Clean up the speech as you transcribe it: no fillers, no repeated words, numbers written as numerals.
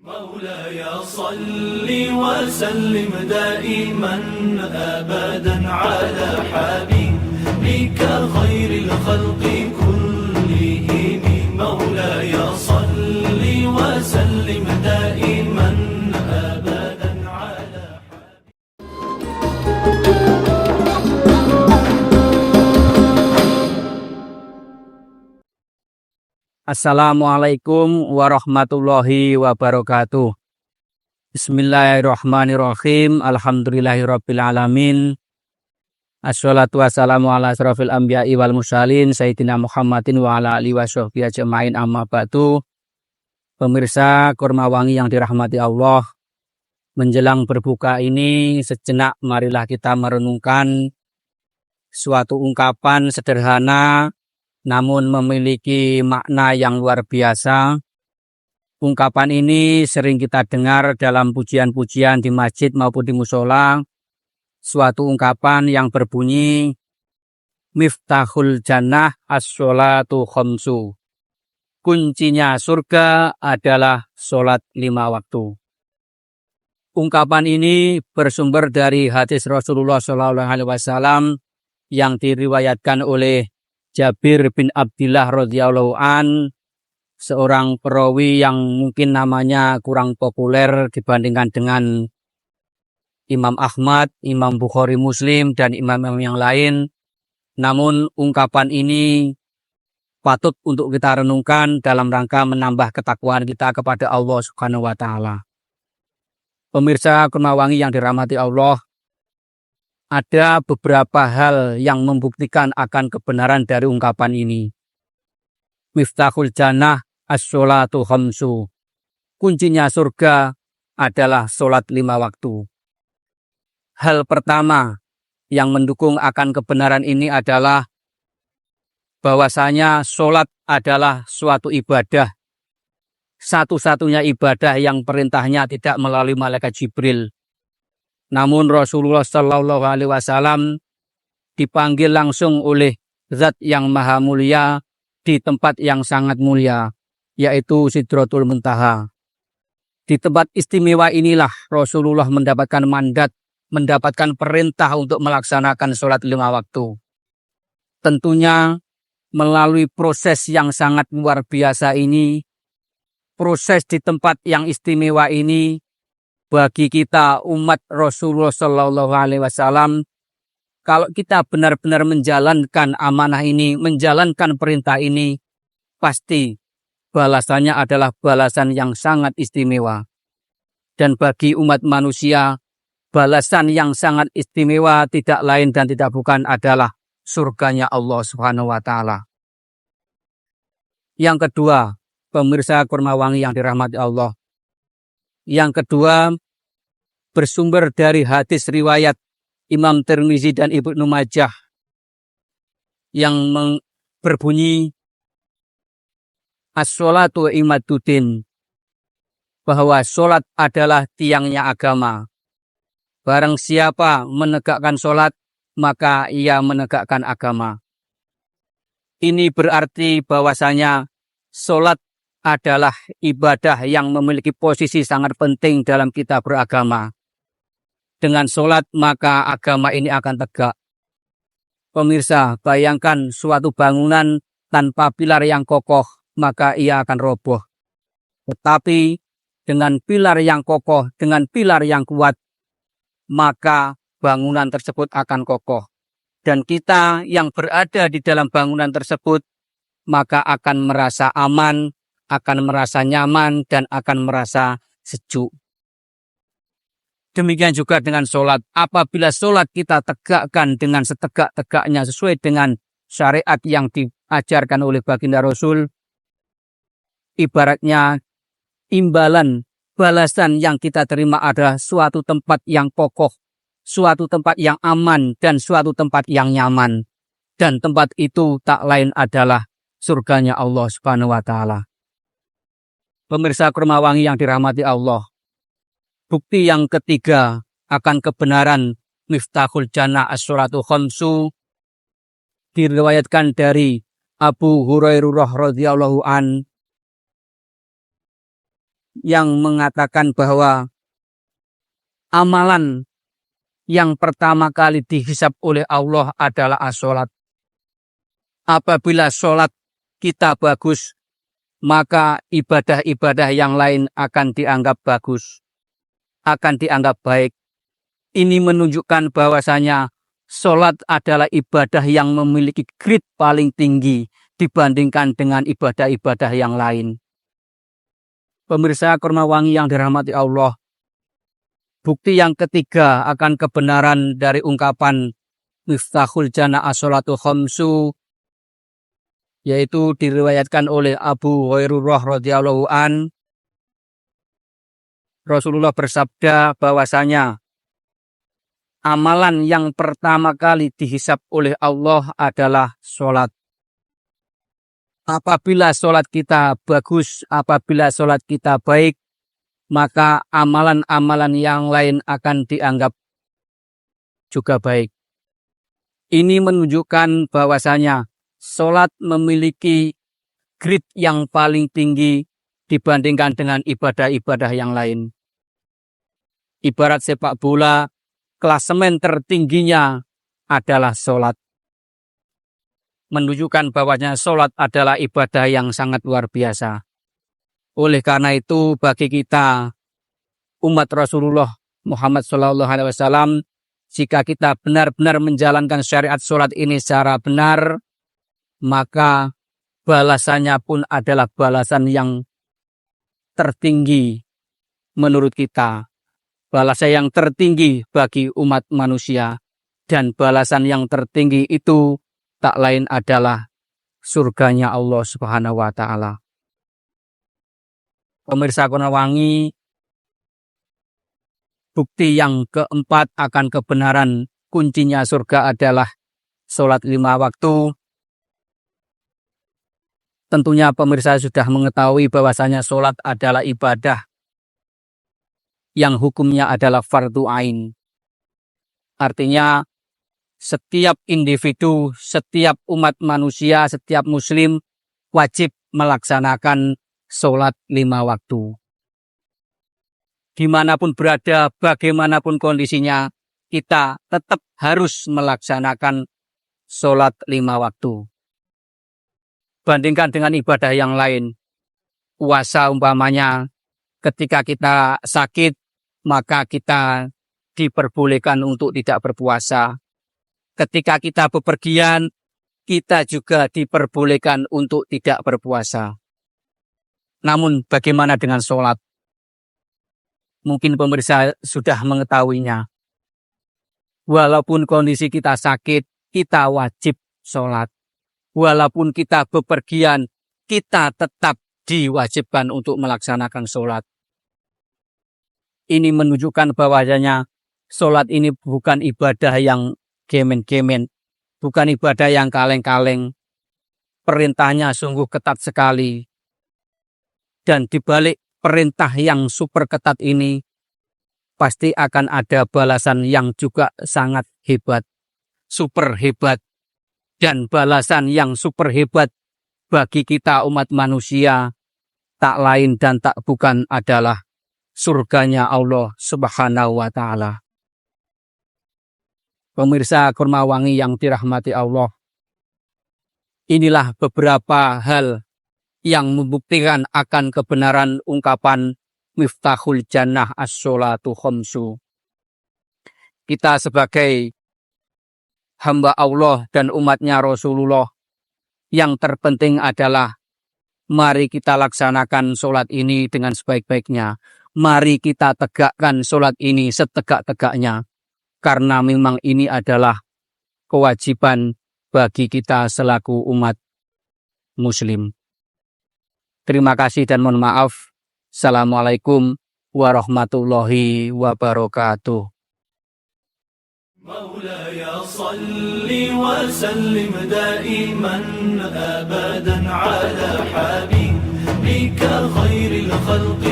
مولاي صل وسلم دائما أبدا على حبيبك خير الخلق كلهم مولاي صل وسلم دائما أبدا على Assalamualaikum warahmatullahi wabarakatuh. Bismillahirrahmanirrahim. Alhamdulillahirabbil alamin. Assalatu wassalamu ala asrofil anbiya'i wal mursalin Sayyidina Muhammadin wa ala alihi washabbihi ajmain amma ba'du. Pemirsa Kurma Wangi yang dirahmati Allah, menjelang berbuka ini sejenak marilah kita merenungkan suatu ungkapan sederhana namun memiliki makna yang luar biasa. Ungkapan ini sering kita dengar dalam pujian-pujian di masjid maupun di musola. Suatu ungkapan yang berbunyi, Miftahul Jannah as-sholatu khamsu. Kuncinya surga adalah sholat 5 waktu. Ungkapan ini bersumber dari hadis Rasulullah SAW yang diriwayatkan oleh Jabir bin Abdillah radhiyallahu an, seorang perawi yang mungkin namanya kurang populer dibandingkan dengan Imam Ahmad, Imam Bukhari Muslim, dan imam-imam yang lain. Namun ungkapan ini patut untuk kita renungkan dalam rangka menambah ketakwaan kita kepada Allah Subhanahu wa taala. Pemirsa Kurma Wangi yang dirahmati Allah, ada beberapa hal yang membuktikan akan kebenaran dari ungkapan ini. Miftahul Jannah as-sholatu khamsu. Kuncinya surga adalah sholat 5 waktu. Hal pertama yang mendukung akan kebenaran ini adalah bahwasanya sholat adalah suatu ibadah. Satu-satunya ibadah yang perintahnya tidak melalui malaikat Jibril. Namun Rasulullah Shallallahu Alaihi Wasallam dipanggil langsung oleh Zat yang Maha Mulia di tempat yang sangat mulia, yaitu Sidratul Muntaha. Di tempat istimewa inilah Rasulullah mendapatkan mandat, mendapatkan perintah untuk melaksanakan sholat 5 waktu. Tentunya melalui proses yang sangat luar biasa ini, proses di tempat yang istimewa ini, bagi kita umat Rasulullah Shallallahu Alaihi Wasallam, kalau kita benar-benar menjalankan amanah ini, menjalankan perintah ini, pasti balasannya adalah balasan yang sangat istimewa. Dan bagi umat manusia, balasan yang sangat istimewa tidak lain dan tidak bukan adalah surganya Allah Subhanahu wa taala. Yang kedua, pemirsa Kurma Wangi yang dirahmati Allah. Yang kedua, bersumber dari hadis riwayat Imam Tirmizi dan Ibnu Majah yang berbunyi as-sholatu imaduddin, bahwa sholat adalah tiangnya agama. Barang siapa menegakkan sholat, maka ia menegakkan agama. Ini berarti bahwasanya sholat adalah ibadah yang memiliki posisi sangat penting dalam kita beragama. Dengan sholat maka agama ini akan tegak. Pemirsa, bayangkan suatu bangunan tanpa pilar yang kokoh, maka ia akan roboh. Tetapi dengan pilar yang kokoh, dengan pilar yang kuat, maka bangunan tersebut akan kokoh. Dan kita yang berada di dalam bangunan tersebut, maka akan merasa aman, akan merasa nyaman, dan akan merasa sejuk. Demikian juga dengan sholat. Apabila sholat kita tegakkan dengan setegak-tegaknya sesuai dengan syariat yang diajarkan oleh baginda Rasul, ibaratnya imbalan, balasan yang kita terima adalah suatu tempat yang kokoh, suatu tempat yang aman, dan suatu tempat yang nyaman. Dan tempat itu tak lain adalah surganya Allah Subhanahu wa taala. Pemirsa Kurma Wangi yang dirahmati Allah, bukti yang ketiga akan kebenaran Miftahul Jannah as-sholatu khamsu diriwayatkan dari Abu Hurairah radhiyallahu an, yang mengatakan bahwa amalan yang pertama kali dihisab oleh Allah adalah as-sholat. Apabila sholat kita bagus, maka ibadah-ibadah yang lain akan dianggap bagus, akan dianggap baik. Ini menunjukkan bahwasanya sholat adalah ibadah yang memiliki grade paling tinggi dibandingkan dengan ibadah-ibadah yang lain. Pemirsa Kurmawangi yang dirahmati Allah, bukti yang ketiga akan kebenaran dari ungkapan Miftahul Jannah as-sholatu khamsu, yaitu diriwayatkan oleh Abu Hurairah radhiyallahu an. Rasulullah bersabda bahwasanya amalan yang pertama kali dihisab oleh Allah adalah sholat. Apabila sholat kita bagus, apabila sholat kita baik, maka amalan-amalan yang lain akan dianggap juga baik. Ini menunjukkan bahwasanya sholat memiliki grade yang paling tinggi dibandingkan dengan ibadah-ibadah yang lain. Ibarat sepak bola, klasemen tertingginya adalah sholat. Menunjukkan bahwasanya sholat adalah ibadah yang sangat luar biasa. Oleh karena itu, bagi kita umat Rasulullah Muhammad SAW, jika kita benar-benar menjalankan syariat sholat ini secara benar, maka balasannya pun adalah balasan yang tertinggi menurut kita. Balasan yang tertinggi bagi umat manusia. Dan balasan yang tertinggi itu tak lain adalah surganya Allah Subhanahu wa Ta'ala. Pemirsa Kurmawangi, bukti yang keempat akan kebenaran kuncinya surga adalah sholat 5 waktu. Tentunya pemirsa sudah mengetahui bahwasanya sholat adalah ibadah yang hukumnya adalah fardu ain. Artinya setiap individu, setiap umat manusia, setiap muslim wajib melaksanakan sholat 5 waktu. Dimanapun berada, bagaimanapun kondisinya, kita tetap harus melaksanakan sholat 5 waktu. Bandingkan dengan ibadah yang lain, puasa umpamanya, ketika kita sakit, maka kita diperbolehkan untuk tidak berpuasa. Ketika kita bepergian, kita juga diperbolehkan untuk tidak berpuasa. Namun bagaimana dengan sholat? Mungkin pemirsa sudah mengetahuinya. Walaupun kondisi kita sakit, kita wajib sholat. Walaupun kita bepergian, kita tetap diwajibkan untuk melaksanakan sholat. Ini menunjukkan bahwasanya sholat ini bukan ibadah yang gemen-gemen, bukan ibadah yang kaleng-kaleng. Perintahnya sungguh ketat sekali. Dan dibalik perintah yang super ketat ini, pasti akan ada balasan yang juga sangat hebat, super hebat. Dan balasan yang super hebat bagi kita umat manusia, tak lain dan tak bukan adalah surganya Allah Subhanahu wa Ta'ala. Pemirsa Kurmawangi yang dirahmati Allah, inilah beberapa hal yang membuktikan akan kebenaran ungkapan Miftahul Jannah as-sholatu khamsu. Kita sebagai hamba Allah dan umatnya Rasulullah, yang terpenting adalah mari kita laksanakan sholat ini dengan sebaik-baiknya. Mari kita tegakkan sholat ini setegak-tegaknya. Karena memang ini adalah kewajiban bagi kita selaku umat muslim. Terima kasih dan mohon maaf. Assalamualaikum warahmatullahi wabarakatuh. مولاي صل وسلم دائما أبدا على حبيبك خير الخلق